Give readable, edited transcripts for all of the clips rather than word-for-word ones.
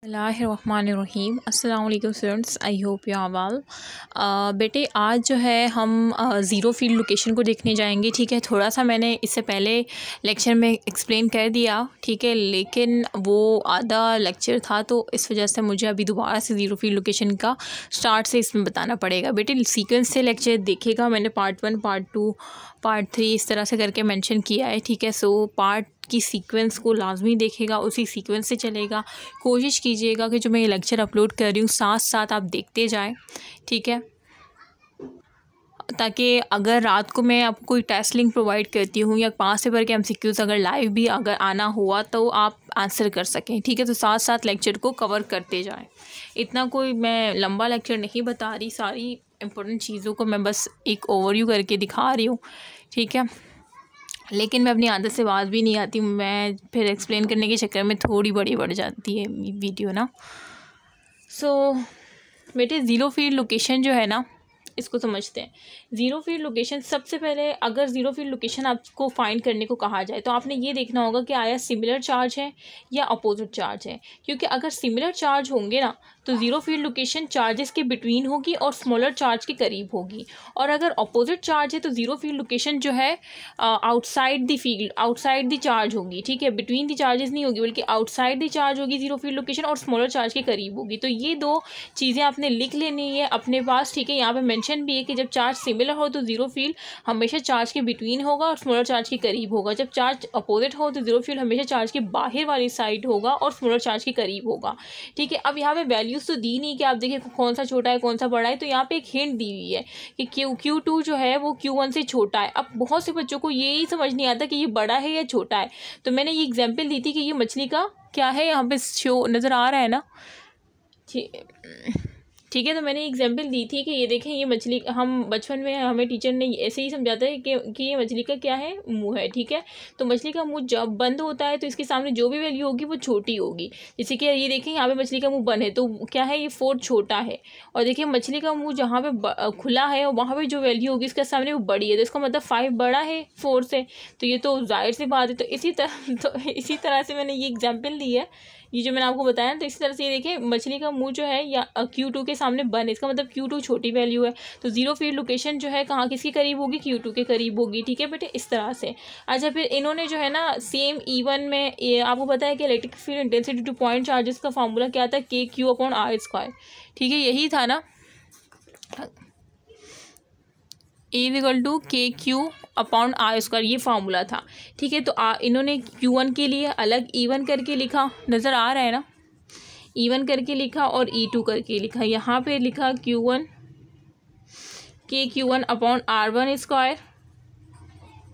बिस्मिल्लाहिर्रहमानिर्रहीम। अस्सलाम वालेकुम students, I hope you are well. बेटे आज जो है हम ज़ीरो फील्ड लोकेशन को देखने जाएंगे। ठीक है, थोड़ा सा मैंने इससे पहले लेक्चर में एक्सप्लेन कर दिया, ठीक है, लेकिन वो आधा लेक्चर था तो इस वजह से मुझे अभी दोबारा से ज़ीरो फील्ड लोकेशन का स्टार्ट से इसमें बताना पड़ेगा। बेटे सीक्वेंस से लेक्चर देखिएगा, मैंने पार्ट 1, पार्ट 2, पार्ट 3 इस तरह से करके मेंशन किया है। ठीक है, सो पार्ट की सीक्वेंस को लाजमी देखेगा, उसी सीक्वेंस से चलेगा। कोशिश कीजिएगा कि जो मैं ये लेक्चर अपलोड कर रही हूँ साथ साथ आप देखते जाएं, ठीक है, ताकि अगर रात को मैं आपको कोई टेस्ट लिंक प्रोवाइड करती हूँ या 5 पेपर के MCQs अगर लाइव भी अगर आना हुआ तो आप आंसर कर सकें। ठीक है, तो साथ साथ लेक्चर को कवर करते जाएं। इतना कोई मैं लंबा लेक्चर नहीं बता रही, सारी इम्पोर्टेंट चीज़ों को मैं बस एक ओवरव्यू करके दिखा रही हूँ। ठीक है, लेकिन मैं अपनी आदत से बात भी नहीं आती, मैं फिर एक्सप्लेन करने के चक्कर में थोड़ी बड़ी बढ़ जाती है वीडियो ना। सो बेटे ज़ीरो फील्ड लोकेशन जो है ना, इसको समझते हैं। ज़ीरो फील्ड लोकेशन, सबसे पहले अगर ज़ीरो फील्ड लोकेशन आपको फाइंड करने को कहा जाए तो आपने ये देखना होगा कि आया सिमिलर चार्ज है या अपोजिट चार्ज है। क्योंकि अगर सिमिलर चार्ज होंगे ना तो ज़ीरो फील्ड लोकेशन चार्जेस के बिटवीन होगी और स्मॉलर चार्ज के करीब होगी। और अगर अपोजिट चार्ज है तो ज़ीरो फील्ड लोकेशन जो है outside the field, outside the charge होगी। ठीक है, बिटवीन द चार्जेस नहीं होगी बल्कि आउटसाइड द चार्ज होगी ज़ीरो फील्ड लोकेशन, और स्मॉलर चार्ज के करीब होगी। तो ये दो चीज़ें आपने लिख लेनी है अपने पास। ठीक है, यहाँ पे मेंशन भी है कि जब चार्ज सिमिलर हो तो ज़ीरो फील्ड हमेशा चार्ज के बिटवीन होगा और स्मॉलर चार्ज के करीब होगा। जब चार्ज अपोजिट हो तो ज़ीरो फील्ड हमेशा चार्ज के बाहर वाली साइड होगा और स्मॉलर चार्ज के करीब होगा। ठीक है, अब यहाँ पे वैल्यूज़ तो दी नहीं कि आप देखिए कौन सा छोटा है कौन सा बड़ा है, तो यहाँ पे एक हिंट दी हुई है कि Q2 जो है वो Q1 से छोटा है। अब बहुत से बच्चों को ये ही समझ नहीं आता कि ये बड़ा है या छोटा है, तो मैंने ये एग्जाम्पल दी थी कि ये मछली का क्या है, यहाँ पे शो नज़र आ रहा है ना। ठीक है, तो मैंने एग्जाम्पल दी थी कि ये देखें ये मछली, हम बचपन में हमें टीचर ने ऐसे ही समझाता है कि ये मछली का क्या है, मुंह है। ठीक है, तो मछली का मुंह जब बंद होता है तो इसके सामने जो भी वैल्यू होगी वो छोटी होगी। जैसे कि ये देखें यहाँ पे मछली का मुंह बंद है तो क्या है, ये 4 छोटा है। और देखिए मछली का मुंह जहाँ पे खुला है और वहाँ पर जो वैल्यू होगी इसके सामने वो बड़ी है, तो इसका मतलब 5 बड़ा है 4 से, तो ये तो जाहिर सी बात है। तो इसी तरह से मैंने ये एग्जाम्पल दी है, ये जो मैंने आपको बताया। तो इसी तरह से ये देखिए मछली का मुंह जो है या Q2 के सामने बंद, इसका मतलब Q2 छोटी वैल्यू है, तो ज़ीरो फील्ड लोकेशन जो है कहाँ किसके करीब होगी, Q2 के करीब होगी। ठीक है बेटे, इस तरह से। अच्छा, फिर इन्होंने जो है ना सेम E1 में ये आपको पता है कि electric field intensity two point charges का फार्मूला क्या था, KQ/R²। ठीक है, यही था ना, E=KQ/R², ये फार्मूला था। ठीक है, तो इन्होंने Q1 के लिए अलग E1 करके लिखा, नज़र आ रहा है ना, E1 करके लिखा और E2 करके लिखा। यहाँ पे लिखा Q1 KQ1/R1²,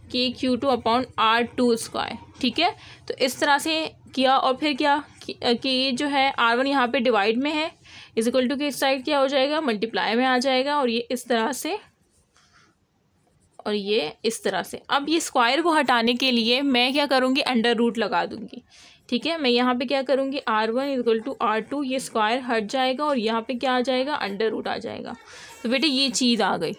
KQ2/R2²। ठीक है, तो इस तरह से किया। और फिर क्या कि ये जो है R1 यहाँ पे डिवाइड में है, इक्वल टू के इस साइड क्या हो जाएगा, मल्टीप्लाई में आ जाएगा, और ये इस तरह से और ये इस तरह से। अब ये स्क्वायर को हटाने के लिए मैं क्या करूँगी, अंडर रूट लगा दूँगी। ठीक है, मैं यहाँ पे क्या करूँगी, R1 = R2, ये स्क्वायर हट जाएगा और यहाँ पे क्या आ जाएगा, अंडर रूट आ जाएगा। तो बेटे ये चीज़ आ गई।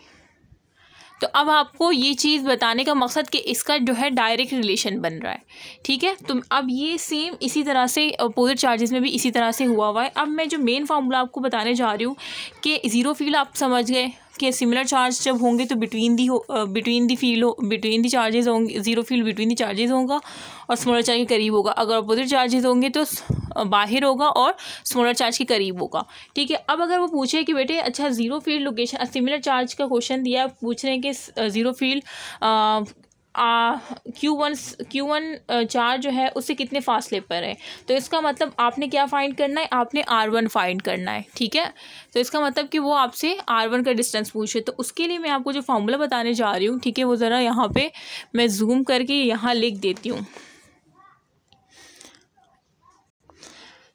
तो अब आपको ये चीज़ बताने का मकसद कि इसका जो है डायरेक्ट रिलेशन बन रहा है। ठीक है, तो अब ये सेम इसी तरह से अपोजिट चार्जेस में भी इसी तरह से हुआ है। अब मैं जो मेन फार्मूला आपको बताने जा रही हूँ कि ज़ीरो फील्ड आप समझ गए कि सिमिलर चार्ज जब होंगे तो बिटवीन दी चार्जेस होंगे, zero field between the charges होगा और स्मॉलर चार्ज के करीब होगा। अगर अपोजिट चार्जेस होंगे तो बाहर होगा और स्मॉलर चार्ज के करीब होगा। ठीक है, अब अगर वो पूछे कि बेटे अच्छा zero field location, similar charge का क्वेश्चन दिया, पूछ रहे हैं कि ज़ीरो फील्ड Q1 चार्ज जो है उससे कितने फासले पर है, तो इसका मतलब आपने क्या फाइंड करना है, आपने R1 फाइंड करना है। ठीक है, तो इसका मतलब कि वो आपसे R1 का डिस्टेंस पूछे, तो उसके लिए मैं आपको जो फार्मूला बताने जा रही हूँ, ठीक है, वो ज़रा यहाँ पे मैं जूम करके यहाँ लिख देती हूँ।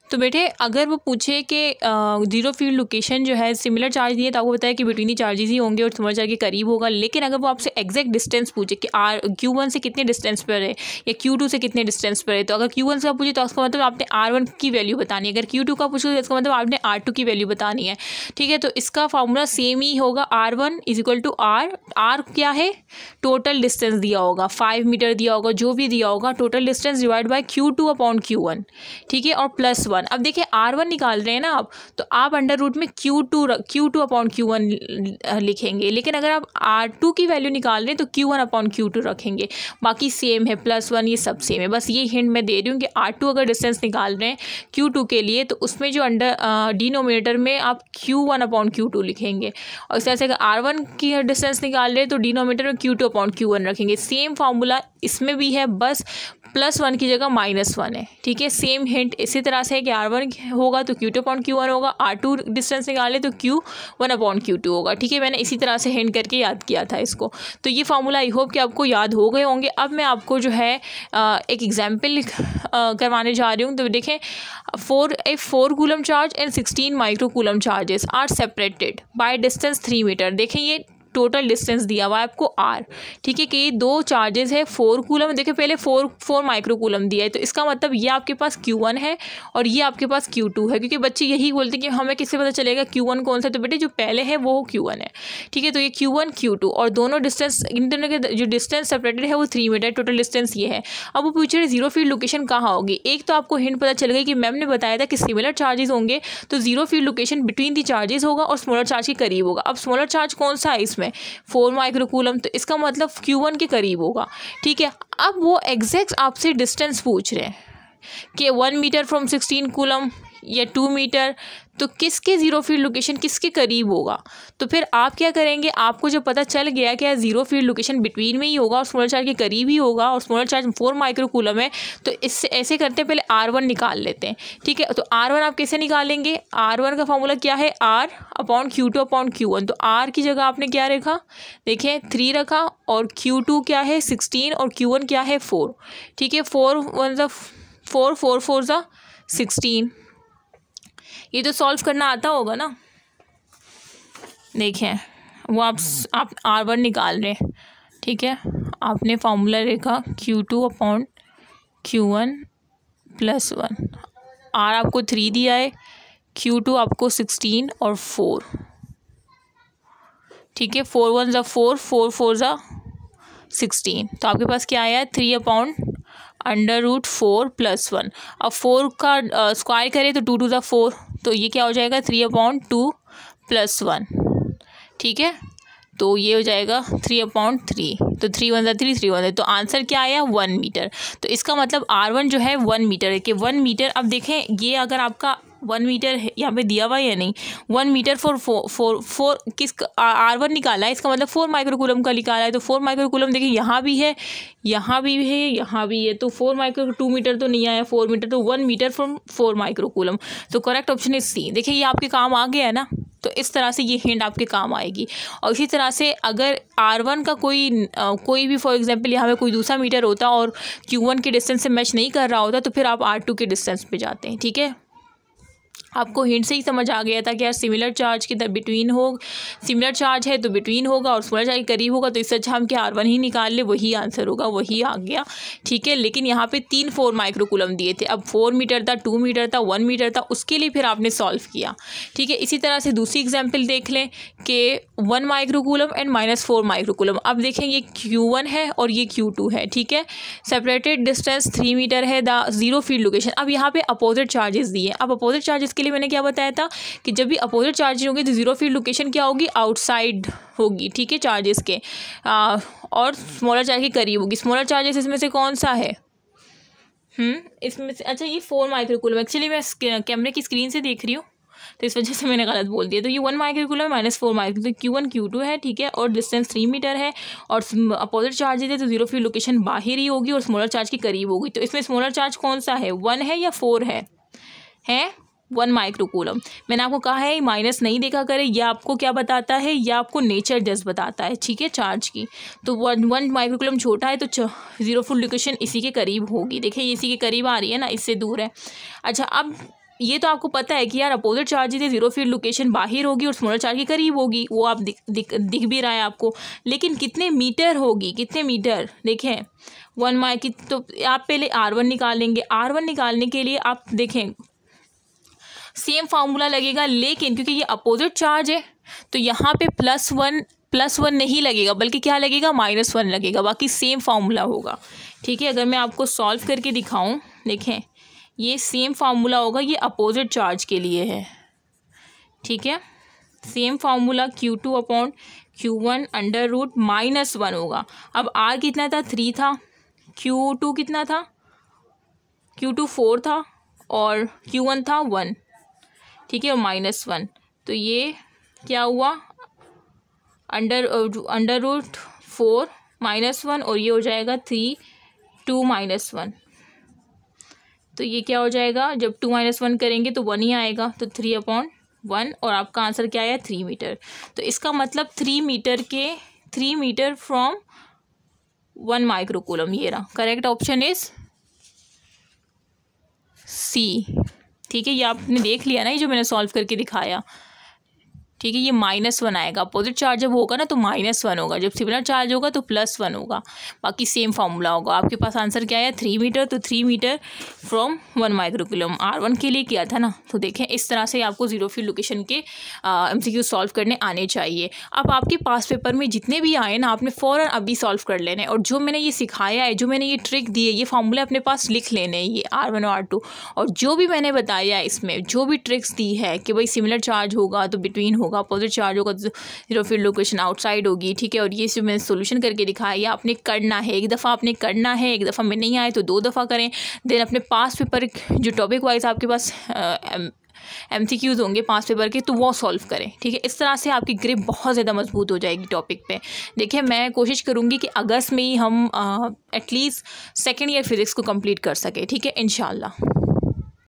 तो बेटे अगर वो पूछे कि ज़ीरो फील्ड लोकेशन जो है सिमिलर चार्ज दिए तो आपको बताया कि बिटवीन चार्जेस ही होंगे और स्मॉलर चार्ज के करीब होगा। लेकिन अगर वो आपसे एग्जैक्ट डिस्टेंस पूछे कि Q1 से कितने डिस्टेंस पर है या Q2 से कितने डिस्टेंस पर है, तो अगर Q1 से पूछे तो उसका मतलब आपने R1 की वैल्यू बतानी है, अगर Q2 का पूछे तो इसका मतलब आपने R2 की वैल्यू बतानी है। ठीक है, तो इसका फार्मूला सेम ही होगा, R1 = R क्या है, टोटल डिस्टेंस दिया होगा, 5 मीटर दिया होगा, जो भी दिया होगा, total distance divide by Q2/Q1। ठीक है, और +1 R1। अब देखिए R1 निकाल रहे हैं ना आप, तो आप अंडर रूट में Q2 अपॉन Q1 लिखेंगे, लेकिन अगर आप R2 की वैल्यू निकाल रहे हैं तो Q1 अपॉन Q2 रखेंगे। बाकी सेम है, +1 ये सब सेम है। बस ये हिंट मैं दे रही हूँ कि R2 अगर डिस्टेंस निकाल रहे हैं Q2 के लिए तो उसमें जो अंडर डिनोमिनेटर में आप Q1 अपॉन Q2 लिखेंगे, और इस तरह से अगर R1 की डिस्टेंस निकाल रहे हैं तो डिनोमिनेटर में Q2 अपॉन Q1 रखेंगे। सेम फार्मूला इसमें भी है, बस +1 की जगह -1 है। ठीक है, सेम हिंट इसी तरह से है कि R1 होगा तो Q2 अपॉन Q1 होगा, R2 डिस्टेंस निकाले तो Q1 अपॉन Q2 होगा। ठीक है, मैंने इसी तरह से हिंट करके याद किया था इसको। तो ये फार्मूला आई होप कि आपको याद हो गए होंगे। अब मैं आपको जो है एक एग्जाम्पल करवाने जा रही हूँ। तो देखें, 4 coulomb charge and 16 micro coulomb charges are separated by distance 3 metre. देखें ये टोटल डिस्टेंस दिया हुआ है आपको R। ठीक है, कि ये दो चार्जेस है 4 कूलम, देखिए पहले 4 माइक्रो कूलम दिया है, तो इसका मतलब ये आपके पास Q1 है और ये आपके पास Q2 है, क्योंकि बच्चे यही बोलते हैं कि हमें किससे पता चलेगा Q1 कौन सा, तो बेटे जो पहले है वो Q1 है। ठीक है, तो ये Q1 Q2 और दोनों डिस्टेंस, इन दोनों के जो डिस्टेंस सेपरेटेड है वो 3 मीटर, टोटल डिस्टेंस ये है। अब वो पूछ रहे जीरो फील्ड लोकेशन कहाँ होगी। एक तो आपको हिंट पता चल गई कि मैम ने बताया था कि सिमिलर चार्जेस होंगे तो zero field location between the charges होगा और स्मॉलर चार्ज के करीब होगा। अब स्मॉलर चार्ज कौन सा है इसमें, 4 माइक्रो कूलम, तो इसका मतलब Q1 के करीब होगा। ठीक है, अब वो एग्जैक्ट आपसे डिस्टेंस पूछ रहे हैं कि 1 मीटर फ्रॉम 16 कूलम या 2 मीटर, तो किसके जीरो फील्ड लोकेशन किसके करीब होगा। तो फिर आप क्या करेंगे, आपको जो पता चल गया कि जीरो फील्ड लोकेशन बिटवीन में ही होगा और स्मॉलर चार्ज के करीब ही होगा और स्मॉलर चार्ज 4 माइक्रो कूलम है, तो इससे ऐसे करते हैं, पहले R1 निकाल लेते हैं। ठीक है, तो R1 आप कैसे निकालेंगे, R1 का फॉर्मूला क्या है, R upon Q2 upon Q1। तो R की जगह आपने क्या रखा, देखिए 3 रखा, और Q2 क्या है 16 और Q1 क्या है 4। ठीक है, 4 4 ज़ा 16। ये तो सॉल्व करना आता होगा ना। देखें, वो आप R1 निकाल रहे हैं। ठीक है, आपने फार्मूला लिखा Q2 अपॉन Q1 +1। R आपको 3 दिया है, Q2 आपको 16 और 4। ठीक है, 4 1 ज़ा 4, 4 4 ज़ा 16। तो आपके पास क्या आया है, 3 अपॉन √4 +1। अब 4 का स्क्वायर करें तो 2 2 ज़ा 4, तो ये क्या हो जाएगा 3 अपॉन 2 +1। ठीक है, तो ये हो जाएगा 3 अपॉन 3, तो 3 1 ज़ा 3, 3 1 है, तो आंसर क्या आया 1 मीटर। तो इसका मतलब R1 जो है 1 मीटर है कि 1 मीटर। अब देखें, ये अगर आपका 1 मीटर है यहाँ पे दिया हुआ है या नहीं, 1 मीटर फोर किस R1 निकाला है, इसका मतलब 4 माइक्रो कूलम का निकाला है। तो 4 माइक्रो कूलम देखिए यहाँ भी है, यहाँ भी है, यहाँ भी है, तो 4 माइक्रो 2 मीटर तो नहीं आया, 4 मीटर, तो 1 मीटर फ्रॉम 4 माइक्रो कूलम। तो करेक्ट ऑप्शन इज C। देखिए ये आपके काम आ गया है ना, तो इस तरह से ये हिंट आपके काम आएगी। और इसी तरह से अगर R1 का कोई भी फॉर एग्जांपल यहाँ पे कोई दूसरा मीटर होता और Q1 के डिस्टेंस से मैच नहीं कर रहा होता, तो फिर आप R2 के डिस्टेंस पे जाते हैं। ठीक है, आपको हिंट से ही समझ आ गया था कि यार सिमिलर चार्ज के बिटवीन हो, सिमिलर चार्ज है तो बिटवीन होगा और स्मॉलर चार्ज के करीब होगा, तो इससे अच्छा हम क्या R1 ही निकाल ले, वही आंसर होगा, वही आ गया। ठीक है, लेकिन यहाँ पे 3 4 माइक्रो कूलम दिए थे। अब 4 मीटर था, 2 मीटर था, 1 मीटर था, उसके लिए फिर आपने सॉल्व किया। ठीक है, इसी तरह से दूसरी एग्जाम्पल देख लें कि 1 micro coulomb and -4 micro coulomb. अब देखें ये Q1 है और ये Q2 है। ठीक है, सेपरेटेड डिस्टेंस 3 मीटर है, द जीरो फील्ड लोकेशन। अब यहाँ पे अपोजिट चार्जेस दिए। अब अपोजिट चार्जेस के लिए मैंने क्या बताया था कि जब भी अपोजिट चार्जेस होंगे तो जीरो फील्ड लोकेशन क्या होगी, आउटसाइड होगी। ठीक है, चार्जेस के और स्मॉलर चार्ज के करीब होगी। स्मॉलर चार्जेस इसमें से कौन सा है, इसमें से, अच्छा ये 4 माइक्रो कूलम। एक्चुअली मैं कैमरे की स्क्रीन से देख रही हूँ तो इस वजह से मैंने गलत बोल दिया। तो ये 1 माइक्रो कूलम -4 माइक्रो, तो Q1 Q2 है। ठीक है, और डिस्टेंस 3 मीटर है और अपोजिट चार्जेस है, तो जीरो फील्ड लोकेशन बाहर ही होगी और स्मॉलर चार्ज के करीब होगी। तो इसमें स्मॉलर चार्ज कौन सा है, 1 है या 4 है 1 माइक्रो कूलम। मैंने आपको कहा है माइनस नहीं देखा करे, यह आपको क्या बताता है, यह आपको नेचर जस्ट बताता है। ठीक है, चार्ज की, तो 1 माइक्रो कूलम छोटा है तो जीरो फील्ड लोकेशन इसी के करीब होगी। देखिए ये इसी के करीब आ रही है ना, इससे दूर है। अच्छा, अब ये तो आपको पता है कि यार अपोजिट चार्जेस है, जीरो फील्ड लोकेशन बाहर होगी और स्मॉलर चार्ज के करीब होगी, वो आप दिख भी रहा है आपको, लेकिन कितने मीटर होगी, कितने मीटर देखें 1 माइक्रो। तो आप पहले R1 निकालेंगे। R1 निकालने के लिए आप देखें सेम फार्मूला लगेगा, लेकिन क्योंकि ये अपोजिट चार्ज है तो यहाँ पे +1 नहीं लगेगा, बल्कि क्या लगेगा -1 लगेगा, बाकी सेम फार्मूला होगा। ठीक है, अगर मैं आपको सॉल्व करके दिखाऊं, देखें ये सेम फार्मूला होगा, ये अपोजिट चार्ज के लिए है, ठीक है। Same formula Q2 upon Q1 under root -1 होगा। अब R कितना था, 3 था, Q2 कितना था, Q2 4 था और Q1 था 1, ठीक है, और -1, तो ये क्या हुआ, अंडर रूट 4 -1 और ये हो जाएगा 3 2 -1, तो ये क्या हो जाएगा, जब 2 -1 करेंगे तो 1 ही आएगा, तो 3/1 और आपका आंसर क्या आया, 3 मीटर। तो इसका मतलब 3 मीटर फ्रॉम 1 माइक्रोकूलम, ये रहा करेक्ट ऑप्शन इज सी, ठीक है। ये आपने देख लिया ना, ये जो मैंने सॉल्व करके दिखाया, ठीक है। ये -1 आएगा, अपोजिट चार्ज जब होगा ना तो -1 होगा, जब सिमिलर चार्ज होगा तो +1 होगा, बाकी सेम फार्मूला होगा। आपके पास आंसर क्या है, 3 मीटर, तो 3 मीटर फ्रॉम 1 माइक्रोकूलम R1 के लिए किया था ना। तो देखें इस तरह से आपको जीरो फील्ड लोकेशन के MCQ सॉल्व करने आने चाहिए। अब आपके पास पेपर में जितने भी आए ना, आपने फ़ौरन अभी सॉल्व कर लेने, और जो मैंने ये सिखाया है, जो मैंने ये ट्रिक दी है, ये फार्मूला अपने पास लिख लेने, ये R1 और R2, और जो भी मैंने बताया है इसमें जो भी ट्रिक्स दी है कि भाई सिमिलर चार्ज होगा तो बिटवीन होगा, अपोजिट चार्ज होगा तो जीरो फील्ड लोकेशन आउटसाइड होगी, ठीक है। और ये जो मैंने सोल्यूशन करके दिखाया, ये आपने करना है, एक दफ़ा आपने करना है, एक दफ़ा में नहीं आए तो 2 दफ़ा करें। देन अपने पास पेपर जो टॉपिक वाइज आपके पास MCQs होंगे 5 पेपर के, तो वो सॉल्व करें, ठीक है। इस तरह से आपकी ग्रिप बहुत ज़्यादा मजबूत हो जाएगी टॉपिक पे। देखिए मैं कोशिश करूँगी कि अगस्त में ही हम एटलीस्ट सेकेंड ईयर फिज़िक्स को कंप्लीट कर सकें, ठीक है, इंशाल्लाह।